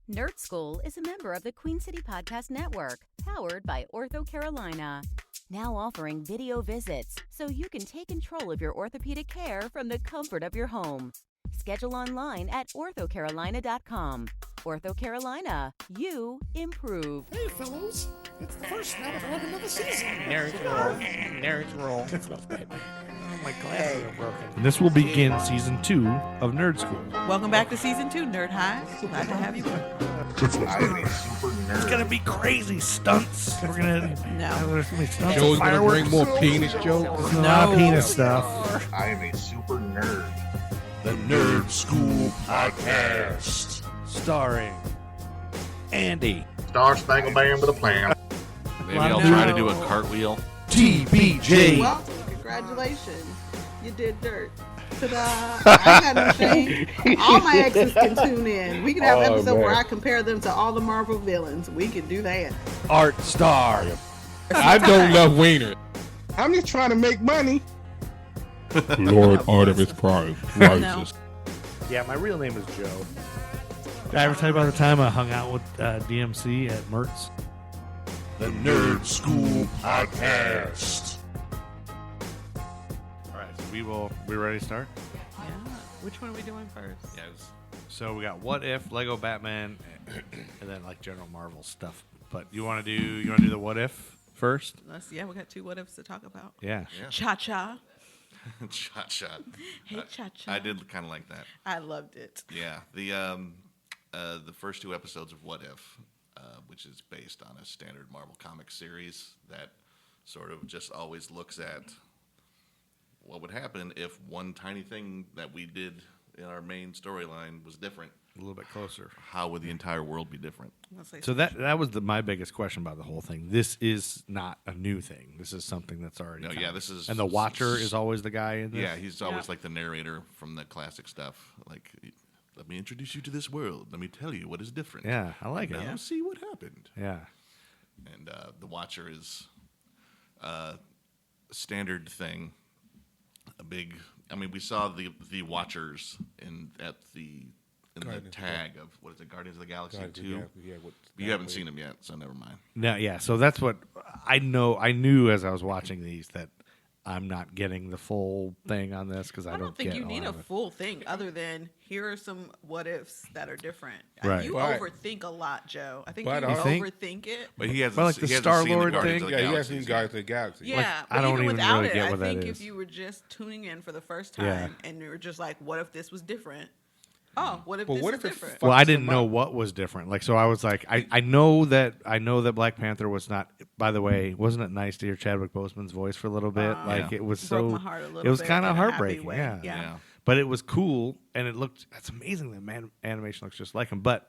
Nerd Skool is a member of the Queen City Podcast Network, powered by Ortho Carolina. Now offering video visits, so you can take control of your orthopedic care from the comfort of your home. Schedule online at orthocarolina.com. Ortho Carolina, you improve. Hey, fellows. It's the first night of another season. Nerds roll. Nerds roll. Oh, my glasses are broken. And this will begin season 2 of Nerd Skool. Welcome back to season 2, Nerd High. Glad to have you. It's gonna be crazy stunts. We're gonna there's gonna be stunts. Joe's gonna bring more penis jokes. There's a lot of penis stuff. I am a super nerd. The Nerd Skool Podcast. Starring Andy, Star Spangled Band with a plan. Maybe I'll try to do a cartwheel. TBJ. Welcome. Congratulations. You did dirt. Ta-da. I ain't got no shame. All my exes can tune in. We can have an episode where I compare them to all the Marvel villains. We can do that. Art Star. I don't love Wiener. I'm just trying to make money. Lord Artemis Prime. No. Yeah, my real name is Joe. Did I ever tell you about the time I hung out with DMC at Mertz? The Nerd Skool Podcast. All right, so we ready to start? Yeah. Which one are we doing first? Yes. So we got What If, Lego Batman, and then like general Marvel stuff. But you want to do the What If first? We got 2 what ifs to talk about. Yeah. Cha-cha. Cha-cha. Hey, cha-cha. I did kind of like that. I loved it. Yeah. The first 2 episodes of What If, which is based on a standard Marvel comic series that sort of just always looks at what would happen if one tiny thing that we did in our main storyline was different. A little bit closer. How would the entire world be different? So that was my biggest question about the whole thing. This is not a new thing. This is something that's already. No, yeah, this is. And the Watcher is always the guy in this. Yeah, he's always like the narrator from the classic stuff. Like, let me introduce you to this world. Let me tell you what is different. Yeah, I like it. Now see what happened. Yeah. And the Watcher is a standard thing. A big. I mean, we saw the Watchers in the tag of what is it, Guardians of the Galaxy 2. You haven't seen them yet, so never mind. No, yeah. So that's what I know. I knew as I was watching these that I'm not getting the full thing on this because I don't think get you need a of it. full thing other than here are some what ifs that are different. Right. You But- overthink a lot, Joe. I think but you I think- overthink it. But he hasn't. Well, like the he hasn't Star-Lord seen the Guardians thing? of the Yeah, he Galaxy hasn't seen yet. Guardians of the Galaxy. Yeah, I but don't even even without really it, get I what that think is. if you were just tuning in for the first time Yeah. and you were just like, what if this was different? Oh, what if But this what is if it different? Well, I fucks didn't them know up? what was different. Like, so I was like, I know that Black Panther was not. By the way, wasn't it nice to hear Chadwick Boseman's voice for a little bit? Like, Yeah. it was Broke so. my heart a little It was bit kind in of a happy heartbreaking. way. Yeah. Yeah. But it was cool, and it looked. That's amazing that animation looks just like him. But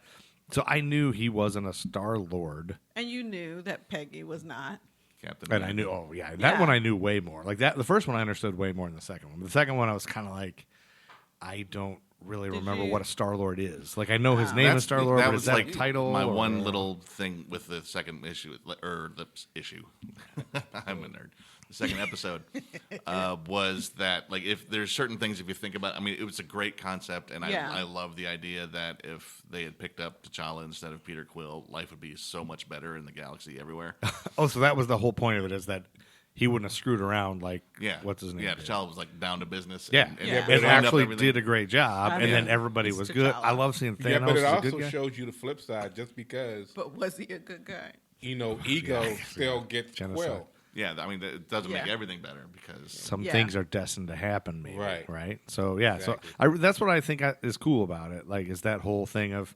so I knew he wasn't a Star-Lord. And you knew that Peggy was not. Captain And I America. knew, oh yeah, that Yeah. one I knew way more. Like that, the first one I understood way more than the second one. But the second one I was kind of like, I don't really Did remember you- what a Star-Lord is. Like I know his name is Star-Lord, That but was is that like a title? My or- one little thing with the second issue, or the issue. I'm a nerd. The second episode was that, like, if there's certain things, if you think about, I mean, it was a great concept, and Yeah. I love the idea that if they had picked up T'Challa instead of Peter Quill, life would be so much better in the galaxy everywhere. Oh, so that was the whole point of it, is that he wouldn't have screwed around. Like, Yeah, what's his name? Yeah, did. T'Challa was like down to business. Yeah, and Yeah. and cleaned up actually everything. did a great job, and then everybody It's was good. T'Challa. I love seeing Thanos. Yeah, but it as a also good guy. shows you the flip side. Just because But was he a good guy? ego still gets Genocide. quelled. Yeah, I mean, it doesn't make Yeah. everything better because Some Yeah. things are destined to happen, maybe. Right. Right. So yeah. Exactly. So that's what I think is cool about it. Like, is that whole thing of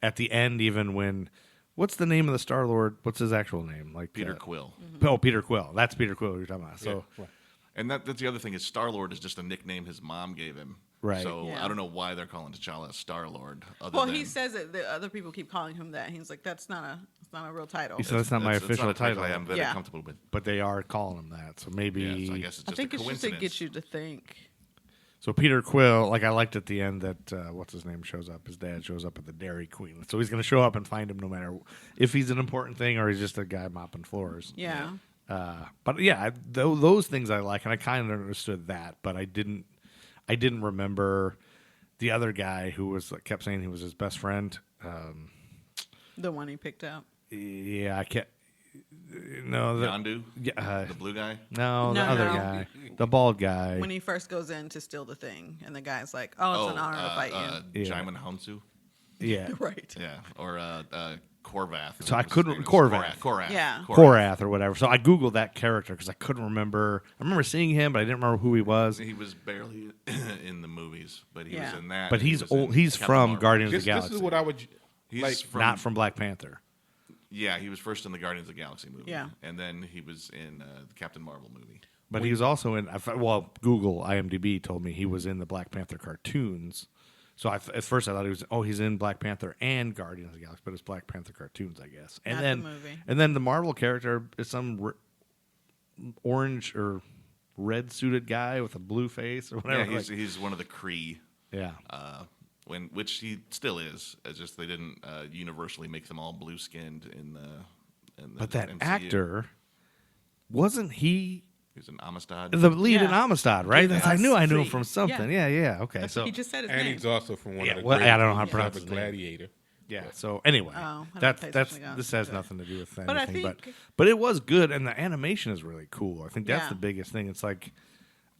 at the end, even when what's the name of the Star-Lord? What's his actual name? Like Peter Quill. Oh, Peter Quill. That's Peter Quill you're talking about. So Yeah, right. And that's the other thing is Star-Lord is just a nickname his mom gave him. Right. So Yeah. I don't know why they're calling T'Challa Star-Lord. Well, he says it. The other people keep calling him that. He's like, it's not a real title. he said that's not my It's official not a title, I'm very Yeah. comfortable with. but they are calling him that. So maybe. Yeah, so I guess it's I just think a it's just coincidence. to get you to think. So Peter Quill, like I liked at the end that what's his name shows up. His dad shows up at the Dairy Queen. So he's going to show up and find him no matter if he's an important thing or he's just a guy mopping floors. Yeah. But yeah, those things I like, and I kind of understood that, but I didn't remember the other guy who was kept saying he was his best friend. The one he picked up. Yeah, I can't. No, Yondu? Yeah, The blue guy? no, the No, other no. guy, the bald guy. When he first goes in to steal the thing, and the guy's like, "Oh, it's an honor to fight you." Yeah. Jaimin Hansu? Yeah, Right. Yeah. Or Korvath. So I What was his couldn't- name? Korvath. Korath. Yeah. Korath or whatever. So I googled that character because I couldn't remember. I remember seeing him, but I didn't remember who he was. He was barely in the movies, but he Yeah. was in that. But and he he's was in old. He's Captain from Marvel. Guardians of This the Galaxy. is what I would He's like. Not from Black Panther. Yeah, he was first in the Guardians of the Galaxy movie. Yeah. And then he was in the Captain Marvel movie. But he was also in. Well, Google IMDb told me he was in the Black Panther cartoons. So at first I thought he was. Oh, he's in Black Panther and Guardians of the Galaxy, but it's Black Panther cartoons, I guess. And Not then the movie. And then the Marvel character is some orange or red suited guy with a blue face or whatever. Yeah, like- he's one of the Kree. yeah. Which he still is. It's just they didn't universally make them all blue skinned in the. But that MCU. actor, wasn't he He was in Amistad. the lead in Yeah. Amistad? Right. Give I knew us him free. from something. Yeah. Okay. So He just said his And name. he's also from one Yeah, of the well, great I don't know how to movies pronounce of his name. Gladiator. yeah. So anyway, Oh, I don't that's pay that's attention to this that. has nothing to do with anything. But I think- but it was good, and the animation is really cool. I think that's Yeah. the biggest thing. It's like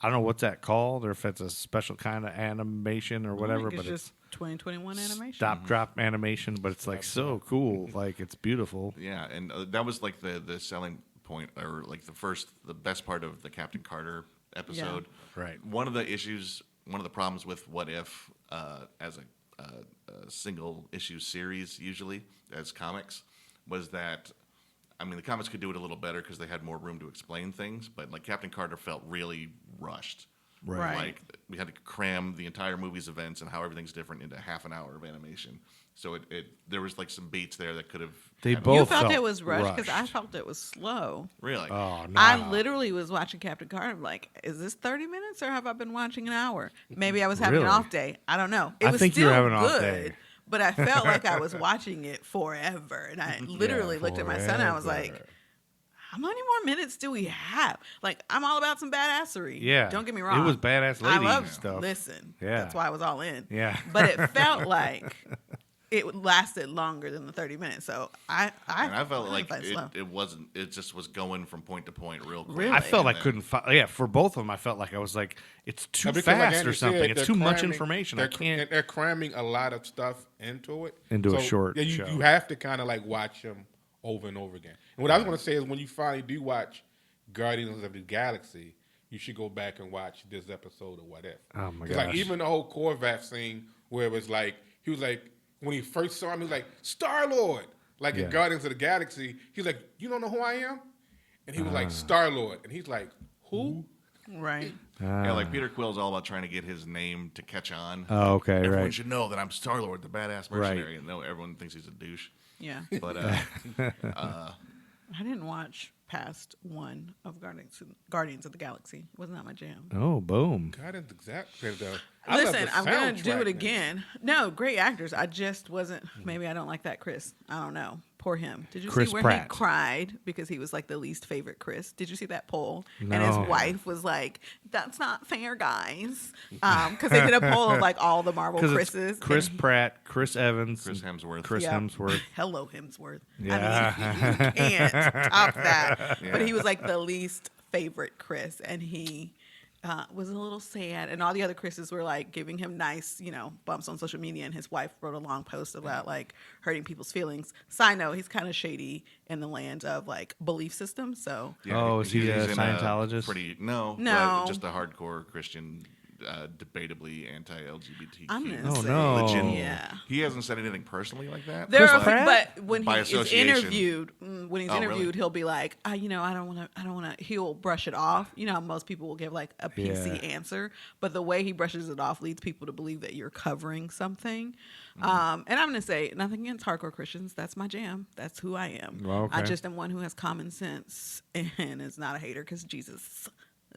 I don't know what's that called, or if it's a special kind of animation or whatever. It's But just it's 2021 animation. stop drop animation. But it's like so cool. Like it's beautiful. Yeah, and that was like the selling point, or like the best part of the Captain Carter episode. Yeah. Right. One of the problems with What If as a single issue series, usually as comics, was that. I mean, the comics could do it a little better because they had more room to explain things, but like Captain Carter felt really rushed. Right. Like we had to cram the entire movie's events and how everything's different into half an hour of animation. So there was like some beats there that could have. They had- both You felt felt it was rushed because I rushed. felt it was slow. Really. Oh no! I literally was watching Captain Carter. I'm like, is this 30 minutes or have I been watching an hour? Maybe I was having Really? an off day. I don't know. It I was think you still were having an off good, day. but I felt like I was watching it forever. And I literally looked at my son and I was like, forever. how many more minutes do we have? Like, I'm all about some badassery. Yeah. Don't get me wrong. It was badass I lady love stuff. Listen. Yeah. That's why I was all in. Yeah. But it felt like it lasted longer than the 30 minutes. So and I felt like find slow. it wasn't. It just was going from point to point real quick. Really? I felt I And then- couldn't. Yeah, for both of them, I felt like I was like, it's too Because like fast Andrew or something. said, It's they're too much cramming- information. I can't. They're cramming a lot of stuff into it. Into a short Yeah, show. you have to kind of like watch them over and over again. And what I was going to say is when you finally do watch Guardians of the Galaxy, you should go back and watch this episode of What If. Oh my 'Cause, gosh! like even the whole Korvath scene where it was like he was like when he first saw him, he was like Star-Lord. Like Yeah. in Guardians of the Galaxy, he's like, "You don't know who I am?" And he was like Star-Lord, and he's like, "Who?" Right. Yeah, like Peter Quill's all about trying to get his name to catch on. Oh, okay, Everyone right. should know that I'm Star Lord, the badass mercenary. And no, everyone thinks he's a douche. Yeah. But I didn't watch past one of Guardians of the Galaxy. It was not my jam. Oh, boom! Guardians exactly though. I love Listen, the I'm gonna do soundtrack, it man. again. No, great actors. I just wasn't. Maybe I don't like that Chris. I don't know. Poor him. Did you Chris see where Pratt. he cried because he was like the least favorite Chris? Did you see that poll? And No. his wife was like, "That's not fair, guys," because they did a poll of like all the Marvel Because Chris's. it's Chris and Pratt, Chris Evans, Chris and Hemsworth. Chris Yeah. Hemsworth. Hello, Hemsworth. Yeah. I mean, you can't top that. Yeah. But he was like the least favorite Chris, and he was a little sad. And all the other Chris's were like giving him nice, bumps on social media. And his wife wrote a long post about like hurting people's feelings. Side note, he's kind of shady in the land of like belief systems. So Oh, is he a he's in Scientologist? No, No. but just a hardcore Christian, debatably anti-LGBTQ. I'm gonna Oh, say, no. yeah. He hasn't said anything personally like that. There Chris are, Pratt? but when By he is association. interviewed, Oh, really? he'll be like, I don't want to. He'll brush it off. You know, how most people will give like a PC Yeah. answer, but the way he brushes it off leads people to believe that you're covering something. Mm-hmm. And I'm gonna say nothing against hardcore Christians. That's my jam. That's who I am. Well, okay. I just am one who has common sense and is not a hater because Jesus.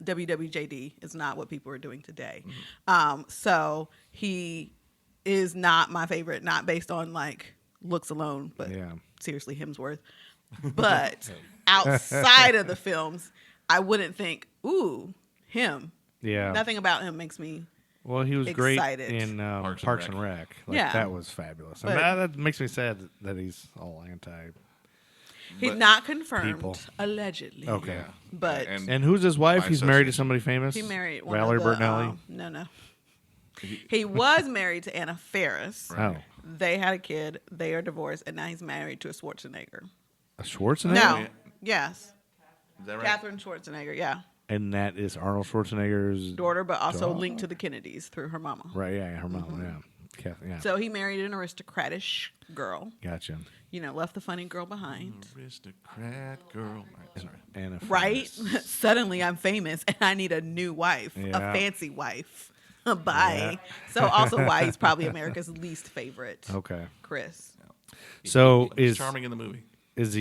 WWJD is not what people are doing today. So he is not my favorite, not based on like looks alone, but Yeah. seriously Hemsworth. But outside of the films, I wouldn't think, ooh, him. Yeah. Nothing about him makes me Well, he was excited. great in Parks and Rec. Like, Yeah. that was fabulous. But- that makes me sad that he's all anti. He's But- not confirmed, People. allegedly. Okay. But And who's his wife? My He's married to association. somebody famous. he married one Valerie of the, Bertinelli. no. He was married to Anna Faris. Oh, They had a kid. They are divorced, and now he's married to a Schwarzenegger. a Schwarzenegger. No, yeah. yes, Is that right? Catherine Schwarzenegger. Yeah, And that is Arnold Schwarzenegger's daughter, but also daughter? linked to the Kennedys through her mama. Right. Yeah. Her mom. Yeah. Yeah. So he married an aristocratish girl. Gotcha. Left the funny girl behind. Aristocrat girl. Sorry. Anna Right? Faris. Suddenly I'm famous and I need a new wife, Yeah. a fancy wife. Bye. So also why he's probably America's least favorite. Okay. Chris. So He's charming in the movie. is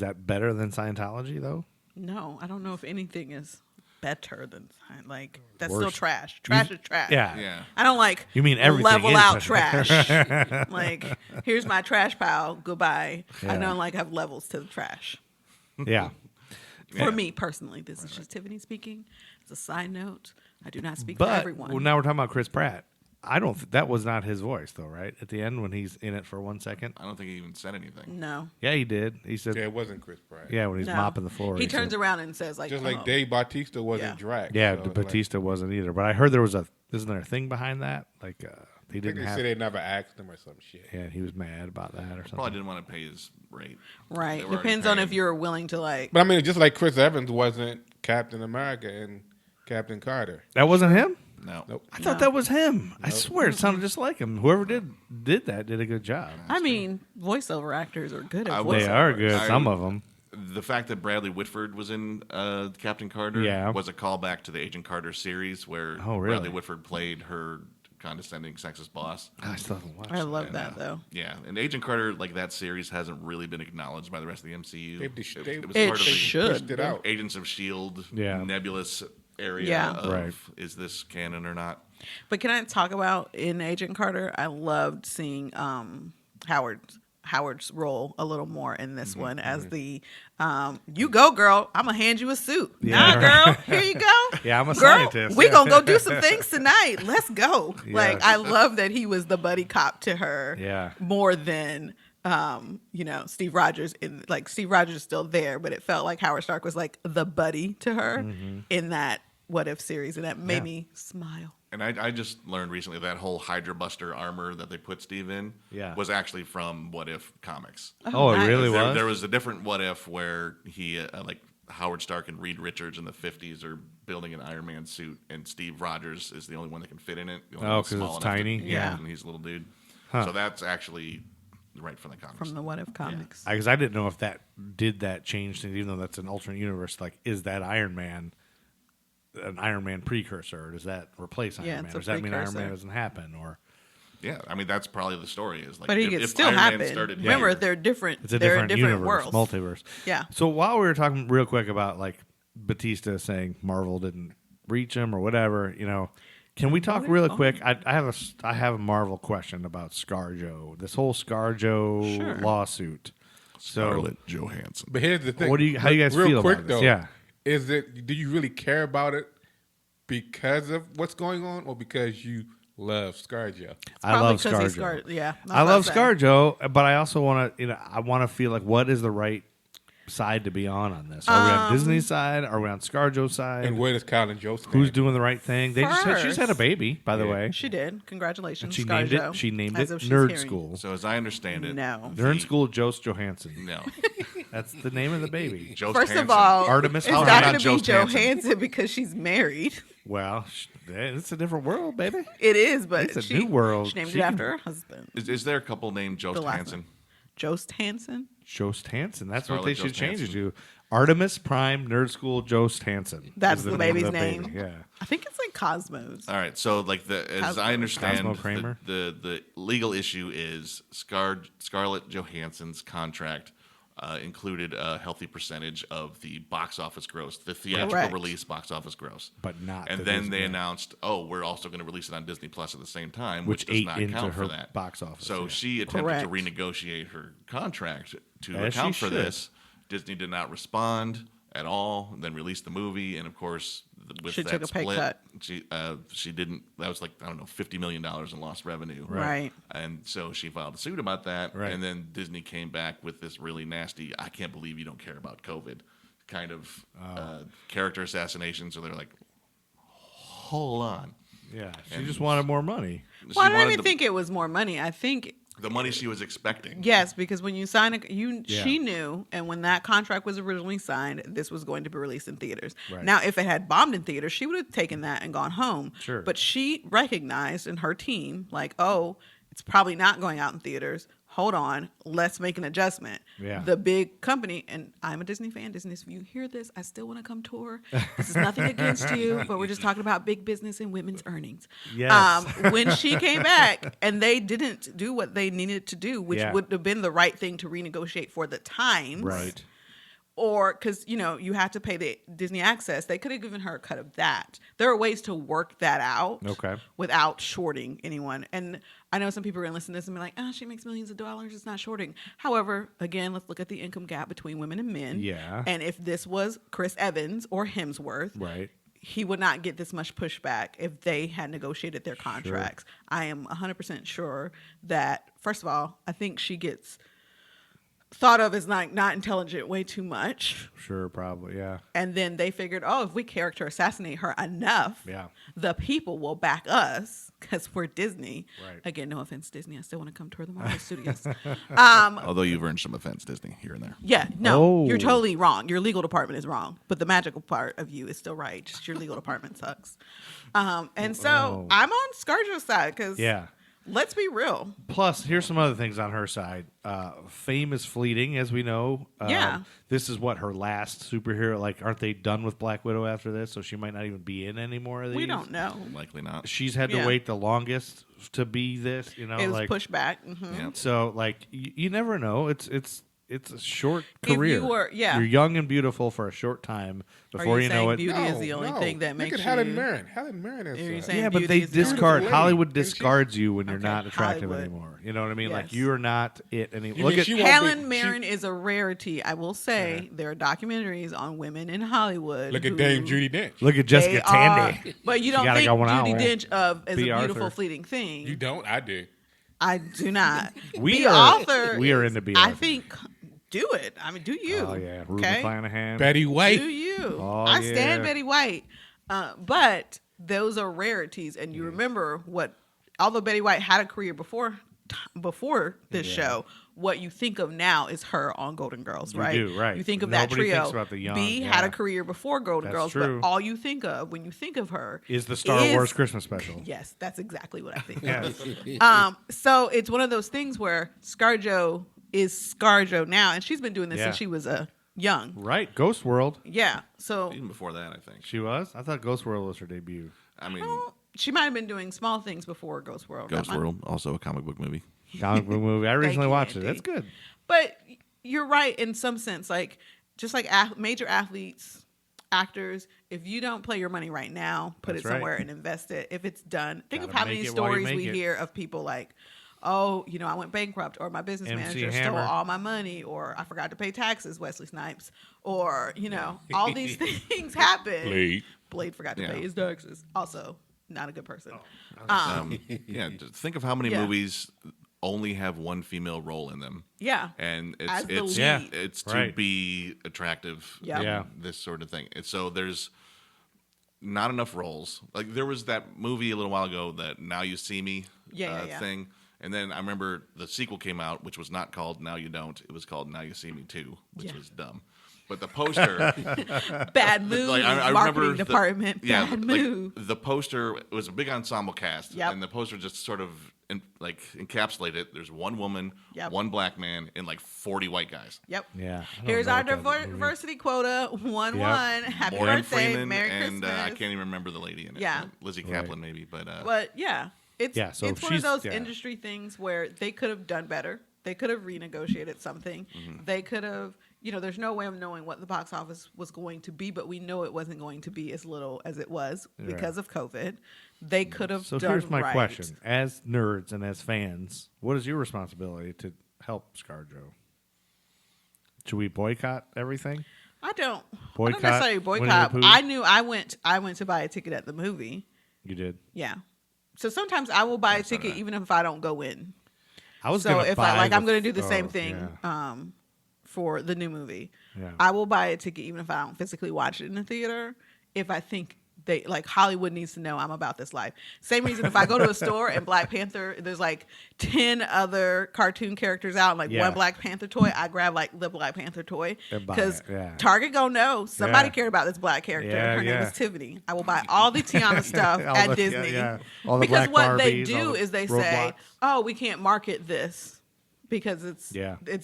that better than Scientology though? No, I don't know if anything is better than like that's Worse. still trash. Trash is trash. Yeah. Yeah. I don't like You mean everything level is out better. trash. Like here's my trash pile. Goodbye. Yeah. I don't like have levels to the trash. Yeah. For me personally, this is just Tiffany speaking. It's a side note. I do not speak for But everyone. well, now we're talking about Chris Pratt. I don't. That was not his voice though, right? At the end when he's in it for 1 second. I don't think he even said anything. No. Yeah, he did. He said, Yeah, it wasn't Chris Pratt. "Yeah," when he's No. mopping the floor. He turns said, around and says like, Just like oh. Dave Bautista wasn't Yeah. Drax. Yeah, so, Batista wasn't either. But I heard there was isn't there a thing behind that? Like he Like, I think didn't they have. said they never asked him or some shit. Yeah, he was mad about that or something. Probably didn't want to pay his rate. Right. They were already Depends on paying. if you're willing to like. But I mean, just like Chris Evans wasn't Captain America and Captain Carter. That wasn't him. No. Nope. I thought that was him. I swear it sounded just like him. Whoever did that did a good job. I mean, voiceover actors are good at I voiceover. would- They are good. I- Some of them. The fact that Bradley Whitford was in Captain Carter Yeah. was a callback to the Agent Carter series where Oh, really? Bradley Whitford played her condescending sexist boss. I still haven't watched. I it. love that though. Yeah, and Agent Carter, like that series, hasn't really been acknowledged by the rest of the MCU. They was It part of the should. pushed it out. Agents of S.H.I.E.L.D. Yeah. nebulous area Yeah. of Right. is this canon or not? But can I talk about in Agent Carter? I loved seeing Howard's role a little more in this one as the you go girl, I'm gonna hand you a suit. Yeah, Nah, girl, here you go. Yeah, I'm a girl, scientist. we Yeah. gonna go do some things tonight. Let's go. Yeah. Like I love that he was the buddy cop to her. Yeah. More than Steve Rogers. Steve Rogers is still there, but it felt like Howard Stark was like the buddy to her in that What If series, and that made me smile. And I just learned recently that whole Hydra Buster armor that they put Steve in Yeah. was actually from What If comics. Oh, it nice. really was. There was a different What If where he, like Howard Stark and Reed Richards in the 50s are building an Iron Man suit, and Steve Rogers is the only one that can fit in it. The only Oh, one 'cause small it's enough tiny? Yeah. and he's a little dude. Huh. So that's actually right from the comics. From the What If comics. Because I didn't know if that change things, even though that's an alternate universe. Like, is that Iron Man an Iron Man precursor, or does that replace Iron Yeah, Man? it's a Does that mean Iron precursor. Man doesn't happen, or Yeah, I mean that's probably the story. Is like, But he if, could if still Iron Man happen. started Remember, here- they're different. it's a they're different in different universe, worlds. multiverse? Yeah. So while we were talking real quick about like Batista saying Marvel didn't reach him or whatever, can we talk really quick? I have a Marvel question about Scarjo. This whole Scarjo Sure. lawsuit. So Scarlett Johansson. But here's the thing. How do you guys real feel quick, about this? though, Yeah. Is it? Do you really care about it because of what's going on, or because you love ScarJo? I love Probably 'cause he's Scarjo. Yeah, I love Scarjo, but I also want to, I want to feel like what is the right side to be on this? Are we on Disney's side? Are we on Scarjo's side? And where does Colin Jost stand? Who's doing the right thing? They she just had a First- baby, by the Yeah. way. She did. Congratulations, She Scarjo. named As it if she's Nerd hearing. School. So as I understand it, No. Nerd School Jost Johansson. no. That's the name of the baby. Jost First of Hansen. all, Artemis it's Fowl. not Not going to be Jost Hansen. Johansson because she's married. Well, it's a different world, baby. It is, but It's a she, new world. She named She it can- after her husband, Is there a couple named Jost The last Hansen? Jost Hansen. Jost Hansen. That's what Scarlett they should Jost change it Hansen. to. Artemis Prime Nerd School Jost Hansen. That's is the name of baby's the baby. name. Yeah. I think it's like Cosmos. All right, so like as Cosmo. I understand, Cosmo Kramer? the legal issue is Scarlett Johansson's contract included a healthy percentage of the box office gross, the theatrical Correct. release box office gross, But not And the then Disney. they announced, we're also going to release it on Disney Plus at the same time, Which does ate not into count her for that box office, So yeah. she attempted Correct. to renegotiate her contract to As account she for should. this. Disney did not respond. at all, and then released the movie, and of course with She that took a pay split, cut. she didn't. That was like, I don't know, $50 million in lost revenue, Right. And so she filed a suit about that, Right. and then Disney came back with this really nasty, I can't believe you don't care about COVID kind of character assassination. So they're like, hold on. Yeah, she And just wanted more money. Well, I She don't wanted even think it was more money. I think the money she was expecting. yes, because when you sign Yeah. she knew, and when that contract was originally signed, this was going to be released in theaters. Right. Now, if it had bombed in theaters, she would have taken that and gone home. Sure. But she recognized in her team, like, oh, it's probably not going out in theaters. Hold on, let's make an adjustment. Yeah. The big company, and I'm a Disney fan. Disney, if you hear this, I still want to come tour. This is nothing against you, but we're just talking about big business and women's earnings. Yes. When she came back and they didn't do what they needed to do, which Yeah. would have been the right thing to renegotiate for the times. Right. Or because, you have to pay the Disney access. They could have given her a cut of that. There are ways to work that out Okay. without shorting anyone. And I know some people are going to listen to this and be like, she makes millions of dollars. It's not shorting. However, again, let's look at the income gap between women and men. Yeah. And if this was Chris Evans or Hemsworth, Right. he would not get this much pushback if they had negotiated their contracts. I am 100% sure that, first of all, I think she gets thought of as not intelligent way too much. Sure, probably. Yeah. And then they figured, if we character assassinate her enough, Yeah. the people will back us because we're Disney. Right. Again, no offense, Disney. I still want to come tour the Marvel Studios. Although you've earned some offense, Disney, here and there. Yeah, no, Oh. you're totally wrong. Your legal department is wrong, but the magical part of you is still right. Just your legal department sucks. And so Oh. I'm on Scarjo's side because Yeah. let's be real. Plus, here's some other things on her side. Fame is fleeting, as we know. Yeah. This is what her last superhero. Like, aren't they done with Black Widow after this? So she might not even be in any more of these. We don't know. Likely not. She's had to Yeah. wait the longest to be this. It was like pushed back. Mhm. Yeah. so. Like you never know. It's a short If you career. were- yeah. You're young and beautiful for a short time before you know saying it. beauty is the only thing that Look makes at you... Helen Mirren. Helen Mirren Are you is. saying Yeah, but beauty they is the only- discard. Beautiful Hollywood lady. discards you when you're Okay, not attractive Hollywood. anymore. You know what I mean? Like Yes. you're not it anymore. You Look mean at she won't be- Helen she- Mirren is a rarity. I will say there are documentaries on women in Hollywood. Look at who- Dame Judi Dench. look at Jessica They Tandy. are- but you She don't gotta think go one Judi hour. Dench as B. a beautiful, Arthur. fleeting thing. You don't? I do. I do not. We B. are- Arthur we are is- into B. I Arthur. think do it. I mean, do you? Oh yeah, Ruby Okay? Flanahan. Betty White. Do you? Oh, I yeah. stand Betty White. But those are rarities, and you remember what? Although Betty White had a career before this show, what you think of now is her on Golden Girls, You right? do, right. You think of Nobody that trio. thinks about the young, B had yeah. a career before Golden That's Girls, true. but all you think of when you think of her Is the Star Wars Christmas special? Yes, that's exactly what I think. Yes. So it's one of those things where Scarjo is Scarjo now, and she's been doing this Yeah. since she was young. Right, Ghost World. Yeah. So Even before that, I think. She was. I thought Ghost World was her debut. I mean, she might have been doing small things before Ghost World. Ghost World, also a comic book movie. Comic book movie. I recently you, watched it. Andy. That's good. But you're right in some sense. Like just like major athletes, actors, if you don't play your money right now, put That's it right. somewhere and invest it. If it's done, think of Gotta how make many it while you stories make we it. hear of people like, oh, I went bankrupt, or my business MC manager Hammer. stole all my money, or I forgot to pay taxes, Wesley Snipes, or all these things happen. Blade forgot to Yeah. pay his taxes. Also, not a good person. Yeah, just think of how many Yeah. movies only have one female role in them. Yeah. And As the it's lead. Yeah. it's to Right. be attractive. Yep. Yeah. This sort of thing. And so there's not enough roles. Like there was that movie a little while ago, that Now You See Me Yeah. thing. And then I remember the sequel came out, which was not called Now You Don't. It was called Now You See Me Too, which Yeah. was dumb. But the poster, Bad move. like I marketing remember department. yeah, Bad like, move. the poster, it was a big ensemble cast, Yep. and the poster just sort of encapsulated it. There's one woman, Yep. one black man, and like 40 white guys. Yep. Yeah. I don't Here's know our what that movie- diversity quota. 1-1. Happy Morgan birthday. Freeman Merry and Christmas. I can't even remember the lady in it. Yeah. Lizzie Right. Kaplan maybe, but But yeah, it's Yeah, so it's one of she's- those yeah. industry things where they could have done better. They could have renegotiated something. Mm-hmm. They could have, there's no way of knowing what the box office was going to be, but we know it wasn't going to be as little as it was because of COVID. They could have So done here's my right. question: as nerds and as fans, what is your responsibility to help ScarJo? Should we boycott everything? I don't Boycott necessarily Winnie the boycott. Pooh? I knew I went to buy a ticket at the movie. You did. Yeah. So sometimes I will buy a so did ticket I. even if I don't go in. I was So gonna if buy I'm going to do the same oh, thing yeah. for the new movie, Yeah. I will buy a ticket even if I don't physically watch it in the theater. If I think they like Hollywood needs to know I'm about this life. Same reason if I go to a store and Black Panther, there's like 10 other cartoon characters out and like Yeah. one Black Panther toy, I grab like the Black Panther toy And buy because it, yeah. Target gonna know somebody Yeah. cared about this Black character. Yeah, Her name yeah. is Tiffany. I will buy all the Tiana stuff All at the- Disney. yeah. All the Because Black what they Barbies, all do the is they say, Roblox. "Oh, we can't market this." Because it's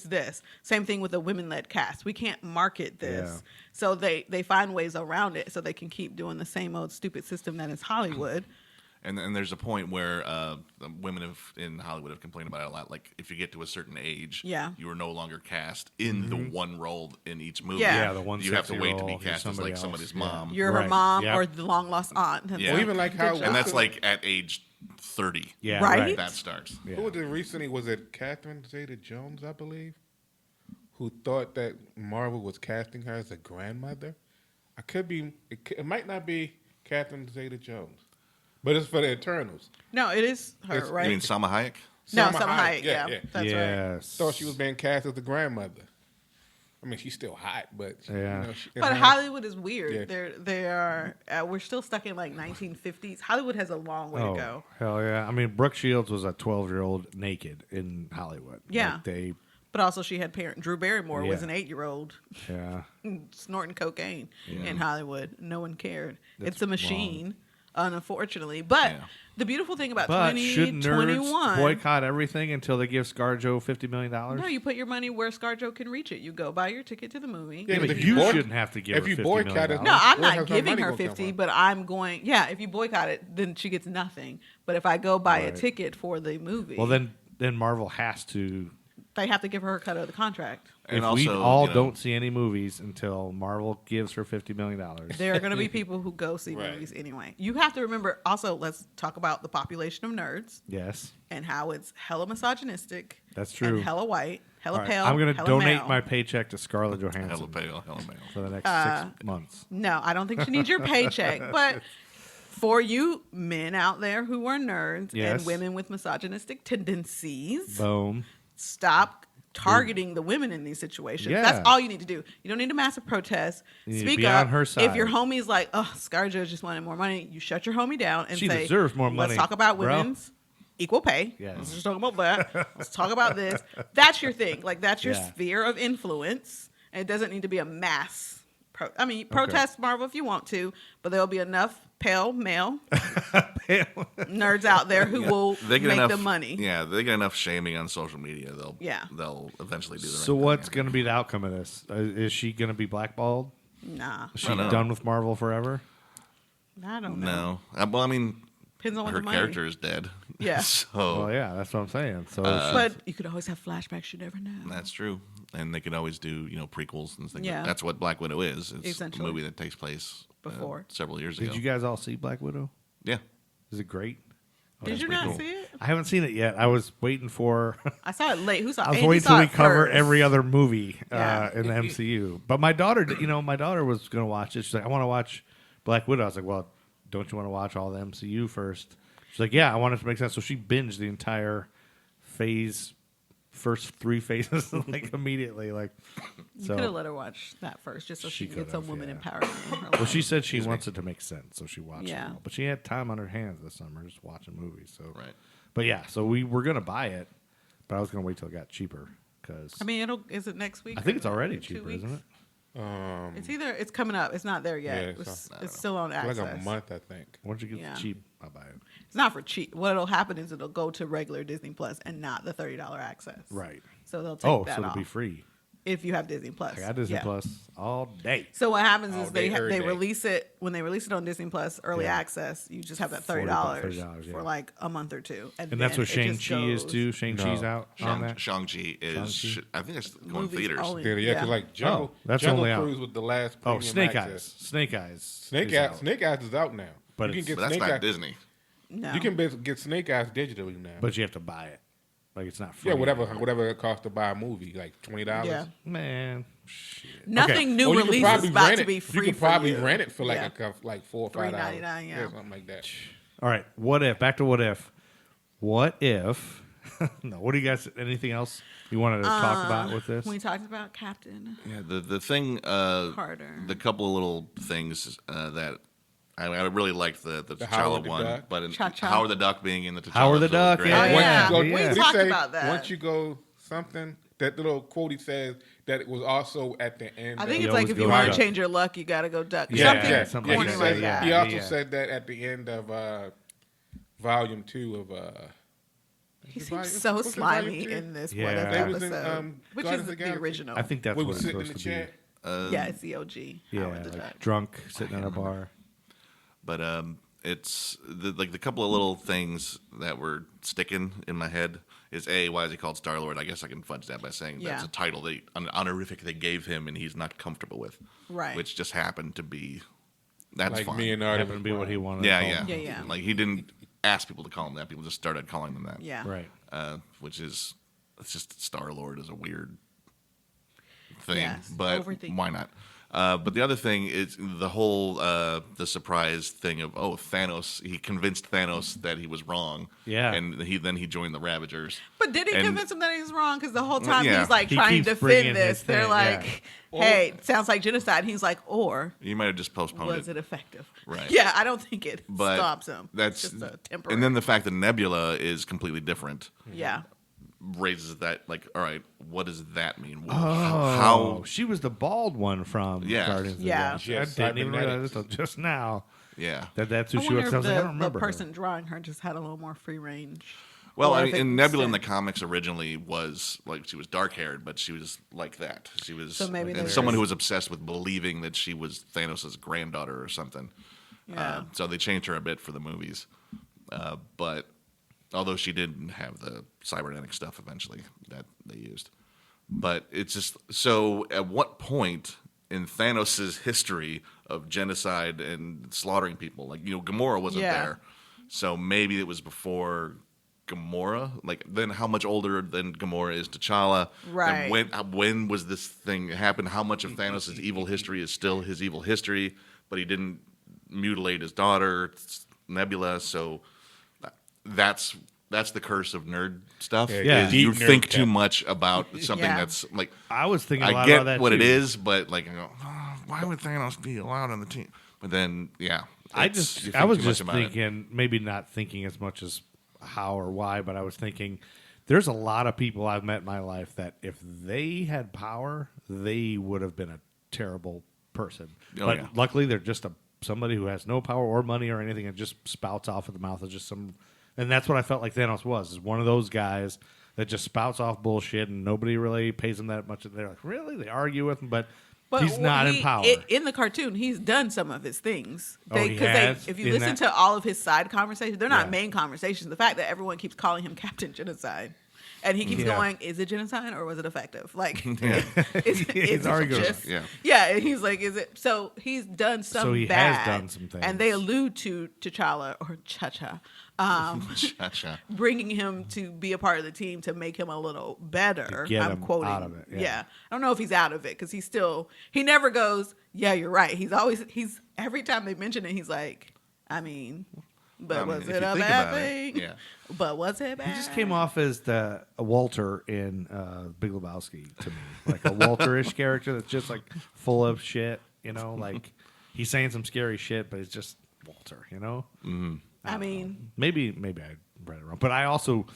this. Same thing with a women-led cast. We can't market this. Yeah. So they find ways around it so they can keep doing the same old stupid system that is Hollywood. And there's a point where the women in Hollywood have complained about it a lot. Like, if you get to a certain age, Yeah. you are no longer cast in the one role in each movie. Yeah. Yeah, the one You have to sexy wait to role, be he's cast as somebody like else. somebody's Yeah. mom. You're her Right. mom Yep. or the long-lost aunt. That's Yeah. Or even like good how job. And that's like at age 30. Yeah. Right? That starts. Yeah. Who was it recently? Was it Catherine Zeta-Jones, I believe, who thought that Marvel was casting her as a grandmother? I could be. It might not be Catherine Zeta-Jones, but it's for the Eternals. No, it is her, It's- right? You mean Salma Hayek? no, Salma Salma Hayek. Hayek, Yeah, yeah. that's right. Yes. Thought she was being cast as the grandmother. I mean, she's still hot, but Yeah. You know, But Hollywood is weird. Yeah. They are. We're still stuck in like 1950s. Hollywood has a long way to go. Hell yeah. I mean, Brooke Shields was a 12-year-old naked in Hollywood. Yeah. Like they, But also, she had parent. Drew Barrymore was Yeah. an 8-year-old yeah. snorting cocaine Yeah. in Hollywood. No one cared. That's It's a machine, unfortunately. But Yeah. the beautiful thing about But shouldn't nerds 2021. boycott everything until they give Scarjo $50 million? No, you put your money where Scarjo can reach it. You go buy your ticket to the movie. Yeah, but if you boy- shouldn't have to give if her you $50 boycott million. it- No, I'm Where not has her giving money her gonna come 50, from? but I'm going. Yeah, if you boycott it, then she gets nothing. But if I go buy a Right. ticket for the movie, Well, then Marvel has to. they have to give her a cut of the contract. And if also, we all you know, don't see any movies until Marvel gives her $50 million. There are going to be people who go see Right. movies anyway. You have to remember. Also, let's talk about the population of nerds Yes. and how it's hella misogynistic. That's true. And hella white, hella All right, pale. I'm going to hella donate male. my paycheck to Scarlett hella Johansson pale, hella male. for the next 6 months. No, I don't think she needs your paycheck. But for you men out there who are nerds Yes. and women with misogynistic tendencies, Boom. stop targeting the women in these situations. Yeah. That's all you need to do. You don't need a massive protest. You need to Speak be up. on her side. If your homie's like, oh, Scarjo just wanted more money, you shut your homie down and She say, deserves more money, let's talk about bro." women's equal pay. Yes. Let's just talk about that. Let's talk about this. That's your thing. Like, that's your Yeah. sphere of influence. And it doesn't need to be a mass. Protest Marvel if you want to, but there'll be enough pale male nerds out there who will They get make enough the money. Yeah, they get enough shaming on social media. Yeah. They'll eventually do the So right what's thing. going to be the outcome of this? Is she going to be blackballed? Nah, Is she don't know. done with Marvel forever? I don't know. No, well, I mean, Depends on what her the money. character is dead. Yeah. so Well, yeah, that's what I'm saying. So But you could always have flashbacks. You never know. that's true. And they could always do, prequels and things. Yeah. That's what Black Widow is. It's Essentially. a movie that takes place Before. several years ago. did you guys all see Black Widow? Yeah. Is it great? Did you pretty not cool. see it? I haven't seen it yet. I was waiting for. I saw it late. Who saw? I was Andy waiting saw till we it cover first. every other movie Yeah. in the MCU. But my daughter, my daughter was going to watch it. She's like, I want to watch Black Widow. I was like, well, don't you want to watch all the MCU first? She's like, yeah, I want it to make sense. So she binged the entire first 3 phases, like immediately. Like, You so. could have let her watch that first, just so She she could get some could've, women yeah. empowerment. In her Well, life. she said she wants it to make sense, so she watched Yeah. it all. But she had time on her hands this summer just watching movies. So, Right. But yeah, so we were gonna buy it, but I was gonna wait till it got cheaper because I mean, is it next week? I think or it's already 2 cheaper, weeks? isn't it? It's coming up. It's not there yet. Yeah, It's still on access. like a month, I think. Once you get Yeah. it cheap, I'll buy it. It's not for cheap. What'll happen is it'll go to regular Disney Plus and not the $30 access. Right. So they'll take Oh, that so it'll off be free. if you have Disney Plus. I got Disney Yeah. Plus all day. So what happens is All day, every they day. release it when they release it on Disney Plus early Yeah. access. You just have that $30, $30 yeah. for like a month or two, And that's then what it just Shang-Chi is goes too. Shang-Chi's No. out on that. Shang-Chi is, Shang-Chi? I think it's going Movies theaters. only. Yeah, Yeah. because like Jungle, Oh, that's Jungle only out. Cruise with the last Oh, premium Snake access. Eyes. Snake Eyes. Snake is Eyes. out. Snake Eyes is out now. But you it's- can But get that's Snake not Eyes. Disney. No. You can get Snake Eyes digitally now. But you have to buy it. Like it's not free. Yeah, whatever it costs to buy a movie, like $20. Yeah. Man, shit. Nothing new Or you could release probably is about rent to it. be You free. could probably for you. rent it for like Yeah. like $4 or $5. $3.99, yeah. something like that. All right. What if? Back to what if. What if? No. What do you guys? Anything else you wanted to talk about with this? We talked about Captain Yeah, the thing, Carter. the couple of little things that I really liked the Howard T'Challa the one, Duck. but Cha-Cha. Howard the Duck being in the T'Challa Howard the show was Duck, great. yeah. Oh, yeah. Once you go, We what did he talked say? about that. Once you go something, that little quote he says that it was also at the end. I think You it's like always if you go want to duck. change your luck, you got to go duck. Yeah, something yeah, something corny he, like like that. that. he also Yeah. said that at the end of volume 2 of. He was it seems volume- so was it volume slimy 2? in this Yeah. one They was in, episode, which Guardians is of the the Galaxy. original. I think that's We what was it's sitting in supposed the to be. chat. Yeah, it's the OG. Yeah, Howard the like Duck. drunk, sitting at a bar. But it's the couple of little things that were sticking in my head is why is he called Star Lord? I guess I can fudge that by saying that's Yeah. a title an honorific they gave him and he's not comfortable with, Right. Which just happened to be that's Like fine. me and Artie. Happened to be what he wanted. yeah, to yeah, call him. Yeah. Like he didn't ask people to call him that; people just started calling him that. Yeah. Right. Which is it's just Star Lord is a weird thing, Yes, but overthinking. why not? But the other thing is the whole the surprise thing of Thanos. He convinced Thanos that he was wrong. Yeah. and he joined the Ravagers. But did he And- convince him that he was wrong? Because the whole time yeah. he's like He trying to keeps bringing defend his this. They're thing, like, hey, sounds like genocide. He's like, or You might have just postponed was it. it effective? Right. Yeah, I don't think it But stops him. that's It's just a temporary. and then the fact that Nebula is completely different yeah. raises that like, all right, what does that mean? Oh, How? she was the bald one from Yeah. Guardians of the Yeah. Galaxy. Yeah, I didn't even cybernetics. realize this until just now Yeah. that's who I she wonder was. if I was like, I don't the remember her. person drawing her just had a little more free range. Well, Or I if mean, it and Nebula in the said- comics originally was like she was dark haired, but she was like that. She was So maybe and there's- someone who was obsessed with believing that she was Thanos' granddaughter or something. Yeah. So they changed her a bit for the movies, but although she did have the cybernetic stuff eventually that they used, but it's just so. At what point in Thanos' history of genocide and slaughtering people, like Gamora wasn't Yeah. there, so maybe it was before Gamora. Like then, how much older than Gamora is T'Challa? Right. And when was this thing happen? How much of Thanos' evil history is still his evil history, but he didn't mutilate his daughter Nebula? So that's the curse of nerd stuff. Yeah. is you Deep nerd think too stuff. much about something Yeah. that's like. I was thinking a lot I get about that what too. it is, but like, I go, "Oh, why would Thanos be allowed on the team? But then, yeah, I you think was too much just about it. thinking, maybe not thinking as much as how or why, but I was thinking there's a lot of people I've met in my life that if they had power, they would have been a terrible person. Oh, but yeah. luckily, they're just somebody who has no power or money or anything and just spouts off at the mouth of just some. And that's what I felt like Thanos was, is one of those guys that just spouts off bullshit and nobody really pays him that much. They're like, really? They argue with him, but he's not in power. In the cartoon, he's done some of his things. Oh, he has? If you In listen that- to all of his side conversations, they're not Yeah. main conversations. The fact that everyone keeps calling him Captain Genocide. And he keeps Yeah. going, is it genocide or was it effective? Like, is He's it arguing. just, Yeah. yeah. And he's like, is it? So he's done some So he bad. has done some things. And they allude to T'Challa or Cha-Cha Cha-cha. bringing him to be a part of the team to make him a little better. To get I'm him quoting. out of it, yeah. I don't know if he's out of it because he never goes, yeah, you're right. He's every time they mention it, he's like, I mean, but I mean, was if it you a think bad about it, thing? yeah. But was it bad? He just came off as the Walter in Big Lebowski to me, like a Walter-ish character that's just like full of shit. Like he's saying some scary shit, but it's just Walter. I mean, Maybe I read it wrong, but I also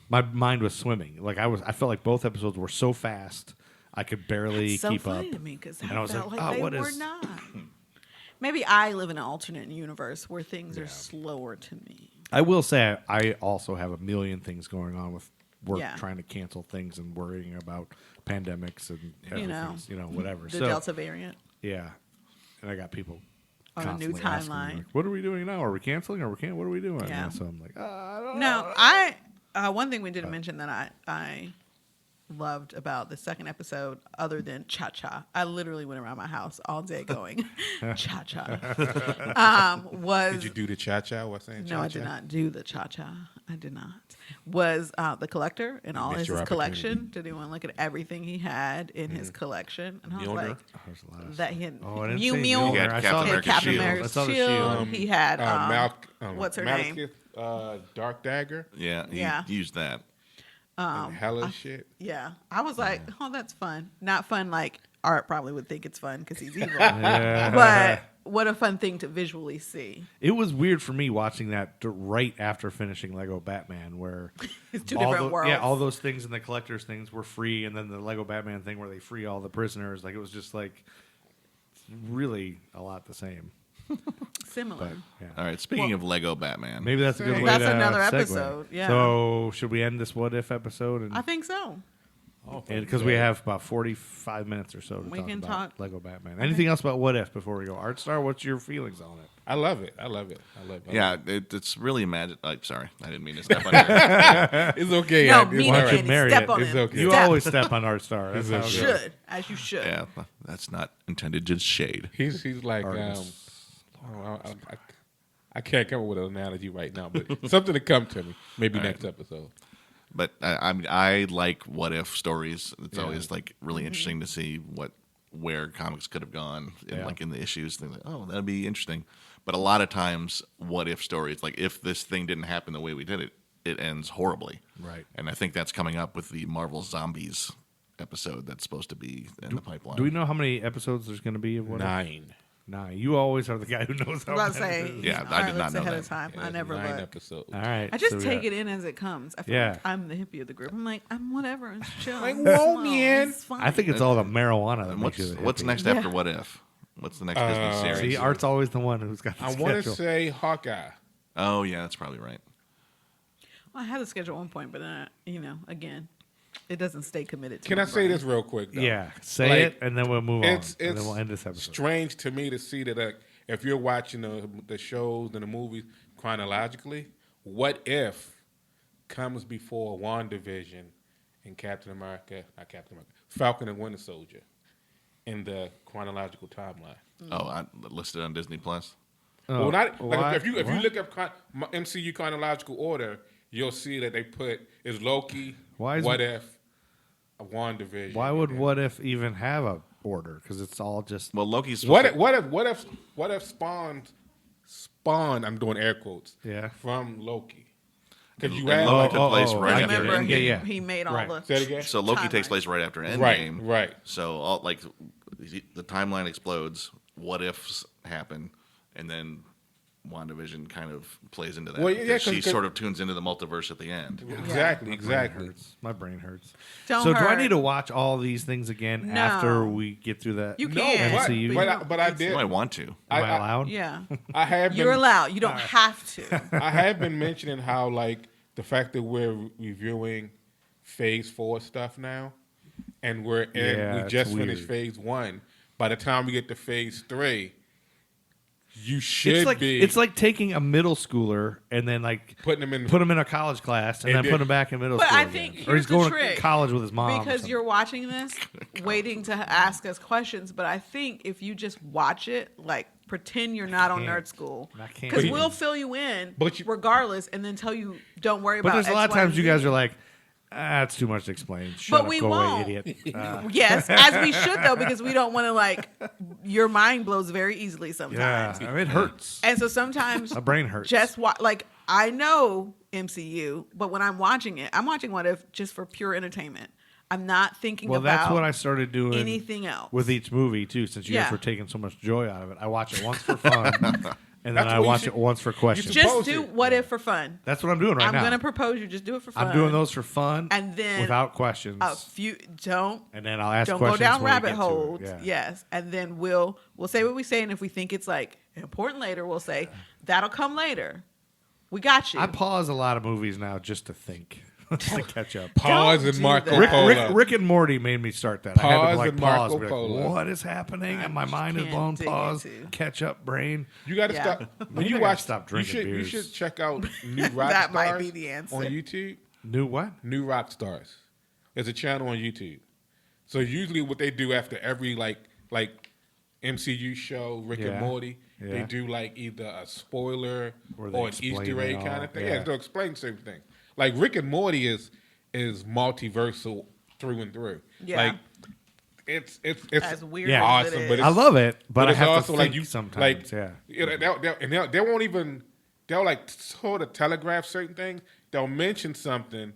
my mind was swimming. Like I felt like both episodes were so fast I could barely it's so keep funny up. to me because I And I was felt like, like, oh, they what were is- not. Maybe I live in an alternate universe where things are slower to me. I will say I also have a million things going on with work, Yeah. trying to cancel things and worrying about pandemics and everything, whatever. The So Delta variant. yeah, and I got people On a new constantly asking me, timeline. like, what are we doing now? Are we canceling? Or we can't? What are we doing? Yeah. So I'm like, I don't know. No, one thing we didn't mention that I loved about the second episode, other than Cha Cha, I literally went around my house all day going Cha Cha. Was Did you do the cha-cha? What's saying cha-cha? no, I did not do the Cha Cha. I did not. Was the collector and all missed his your collection? Did anyone look at everything he had in his collection? And I was Mjolnir? like, There's a lot of that he had Oh, I didn't Mew say Mew. Mjolnir. He had I Captain saw He had America's Captain shield. I America's saw the shield. shield. He had what's her name? Malekith, Dark Dagger, Yeah, he Yeah. used that. and hella shit. Yeah, I was like, oh, that's fun. Not fun like Art probably would think it's fun because he's evil. Yeah. But what a fun thing to visually see. It was weird for me watching that right after finishing Lego Batman, where It's two all different worlds. Yeah, all those things in the collector's things were free, and then the Lego Batman thing where they free all the prisoners. Like it was just like really a lot the same. Similar. But yeah, All right, speaking of Lego Batman. maybe that's a good way That's to another segue. episode, yeah. So should we end this What If episode? I think so. Because we have about 45 minutes or so to We talk can about talk. Lego Batman. Anything else about What If before we go? Art Star, what's your feelings on it? I love it. I love it. I love it. Yeah, it's really imagine. Sorry, I didn't mean to step on your. It's okay. No, It's me all and right. Andy, marry step it. on It's him. okay. You Step. always step on Art Star. That's how it It's goes. okay. Should, as you should. Yeah, that's not intended to shade. He's like Artemis. I can't come up with an analogy right now, but something to come to me. Maybe next episode. But I mean, I like what if stories. It's Yeah. always like really Mm-hmm. interesting to see where comics could have gone in Yeah. like in the issues. Things like, oh, that'd be interesting. But a lot of times, what if stories, like if this thing didn't happen the way we did it, it ends horribly. Right. And I think that's coming up with the Marvel Zombies episode that's supposed to be in the pipeline. Do we know how many episodes there's going to be of What If? 9. 9. You always are the guy who knows how I was many. about to it say, is. Yeah, all I right, did not let's know ahead that. of time. I It's never 9 look. episodes. All right. I just so we take got- it in as it comes. I feel Yeah. like I'm the hippie of the group. I'm like, I'm whatever. It's chill. Like, It's whoa, slow. man. It's fine. I think it's all the marijuana that And makes what's you the what's hippie. next Yeah. after What If? What's the next Disney series? See, Art's always the one who's got the I want to schedule. say Hawkeye. Oh yeah, that's probably right. Well, I had the schedule at one point, but again, it doesn't stay committed to Can my I say brain. this real quick? Though? Yeah, say Like, it, and then we'll move on. It's And then we'll end this episode. strange to me to see that if you're watching the shows and the movies chronologically, What If comes before WandaVision and Falcon and Winter Soldier in the chronological timeline. Oh, I listed on Disney Plus. Well, not why- like if you what? look up MCU chronological order, you'll see that they put is Loki, Why is- What If, WandaVision. Why would and What If even have a order? Because it's all just Well, Loki's then- supposed what if spawned? I'm doing air quotes. Yeah. From Loki, because you And have Loki took place oh, right I after get it. Remember, Endgame. Yeah, he, yeah. he made all Right. the. Say it again? So Loki takes timelines. place right after Endgame. Right. So all like the timeline explodes. What ifs happen, and then WandaVision kind of plays into that. Well, yeah, because she 'cause- sort of tunes into the multiverse at the end. Exactly. My brain Exactly. hurts. My brain hurts. Don't so do I hurt. need to watch all these things again No. after we get through that? You No, can. MCU. but I You did. might want to. Am I allowed? Yeah, I have you're been. allowed. You don't have to. I have been mentioning how like the fact that we're reviewing Phase 4 stuff now, and Yeah, we it's just finished weird. Phase 1. By the time we get to Phase 3, you should It's like taking a middle schooler and then like putting them in. put him in a college class and And then then- put him back in middle But school I again. think or he's here's the going trick. to college with his mom. or Because something. you're watching this, waiting to ask us questions. But I think if you just watch it, like pretend you're not on can't. Nerd School, I can't. because But we'll fill you in But you- regardless, and then tell you don't worry But about. there's a lot X, of Y, times and you Z. guys are like, it's too much to explain. Shut up, we go won't. away, idiot. Yes, as we should though, because we don't want to like. Your mind blows very easily yeah, sometimes, I mean, it hurts. and so sometimes My brain hurts. just like I know MCU, but when I'm watching it, I'm watching What If just for pure entertainment. I'm not thinking Well, about that's what I started doing anything else. with each movie too. Since you guys Yeah. were taking so much joy out of it, I watch it once for fun, and then That's I what you watch should- it once for questions. Just- Just Propose do it. What If for fun. That's what I'm doing right I'm now. gonna propose you just do it for fun. I'm doing those for fun and then without questions, a few don't and then I'll ask don't go questions down when we rabbit get to it. holes. Yeah. Yes, and then we'll say what we say, and if we think it's like important later, we'll say that'll come later. We got you. I pause a lot of movies now just to think, just to catch up. Pause Don't and do Marco that. Polo. Rick and Morty made me start that. I had to Pause like and pause, Marco be like, Polo. what is happening? And my mind is can't blown. dig Pause, into. catch up, brain. You got to Yeah. stop when Maybe you I watch. gotta stop you drinking should beers. you should check out New Rock That Stars might be the answer. on YouTube. New what? New Rock Stars There's a channel on YouTube. So usually what they do after every like MCU show, Rick and Morty, they do like either a spoiler or an Easter egg kind of thing. Yeah, they'll explain certain things. Like Rick and Morty is multiversal through and through. Yeah. Like it's as weird as awesome, it is. but I love it, but I it's have also to like think you sometimes. they won't even. They'll like sort of telegraph certain things. They'll mention something,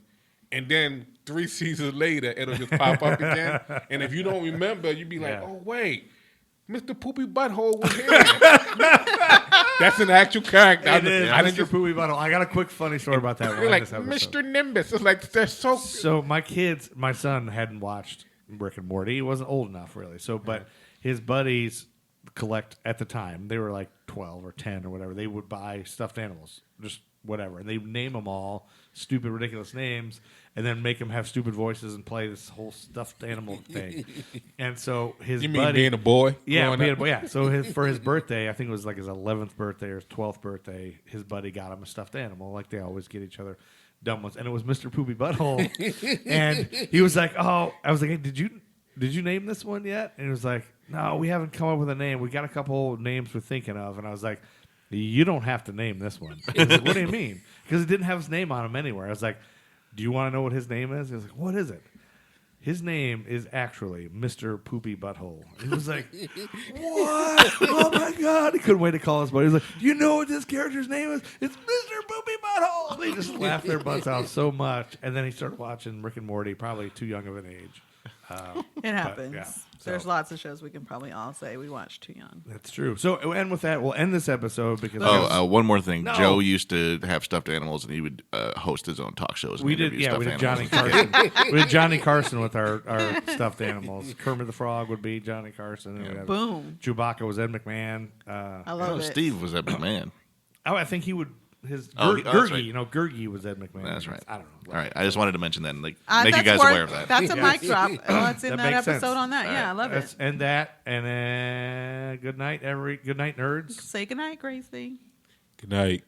and then 3 seasons later, it'll just pop up again. And if you don't remember, you'd be like, "Oh wait, Mr. Poopy Butthole was here." That's an actual character. It is. I didn't Mr. just Poopy Butthole. I got a quick funny story about that. like Mr. Nimbus. It's like they're so. So my son hadn't watched Rick and Morty. He wasn't old enough really. So, but his buddies collect at the time. They were like 12 or 10 or whatever. They would buy stuffed animals, just whatever, and they name them all stupid, ridiculous names, and then make them have stupid voices and play this whole stuffed animal thing. And so his You mean buddy, being a boy? yeah, growing up? yeah. So for his birthday, I think it was like his 11th birthday or his 12th birthday, his buddy got him a stuffed animal, like they always get each other dumb ones, and it was Mr. Poopy Butthole. And he was like, "Oh," I was like, "Hey, did you name this one yet?" And he was like, "No, we haven't come up with a name. We got a couple names we're thinking of." And I was like, "You don't have to name this one." He was like, "What do you mean?" Because it didn't have his name on him anywhere. I was like, "Do you want to know what his name is?" He was like, "What is it?" His name is actually Mr. Poopy Butthole. He was like, "What? Oh my God!" He couldn't wait to call his buddy. He was like, "Do you know what this character's name is? It's Mr. Poopy Butthole." They just laughed their butts out so much, and then he started watching Rick and Morty, probably too young of an age. It happens. yeah, There's lots of shows we can probably all say we watched too young. That's true. So, and with that, we'll end this episode because one more thing. No. Joe used to have stuffed animals, and he would host his own talk shows. we and did. interview Yeah, we stuffed did Johnny animals. Carson. We did Johnny Carson with our stuffed animals. Kermit the Frog would be Johnny Carson. And we'd have Boom. Chewbacca was Ed McMahon. I love it. Steve was that man. I think he would. Oh, that's Gurgi, right. you know, Gurgi was Ed McMahon. That's right. I don't know. All right, I just wanted to mention that and make you That's guys aware of that. That's a mic drop. What's in that makes episode sense. on that? Yeah, I love Let's it. end that, and then good night, nerds. Say goodnight, Gracie. Good night.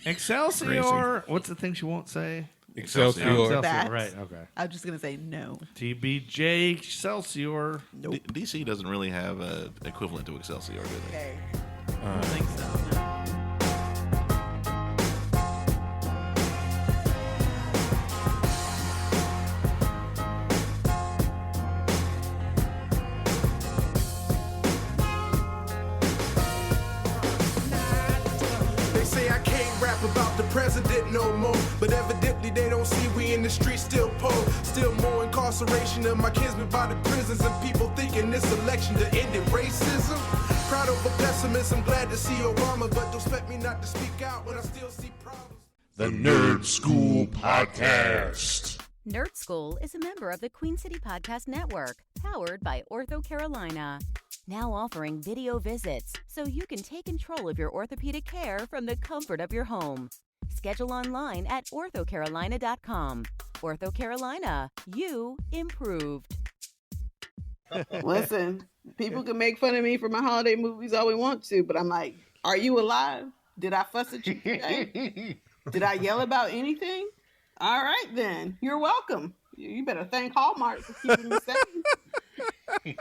Excelsior. What's the thing she won't say? Excelsior. That. Right. Okay. I'm just gonna say no. TBJ Excelsior. Nope. DC doesn't really have an equivalent to Excelsior, do they? Okay. I don't think so. No. They say I can't rap about the president no more, but evidently they don't see we in the streets still poor. Still more incarceration of my kinsmen by the prisons, and people thinking this election to end in racism. Proud over pessimism, glad to see Obama, but don't expect me not to speak out when I still see problems. The Nerd School Podcast. Nerd School is a member of the Queen City Podcast Network, powered by Ortho Carolina. Now offering video visits so you can take control of your orthopedic care from the comfort of your home. Schedule online at orthocarolina.com. Ortho Carolina, you improved. Listen, people can make fun of me for my holiday movies all we want to, but I'm like, are you alive? Did I fuss at you today? Did I yell about anything? All right, then. You're welcome. You better thank Hallmark for keeping me safe.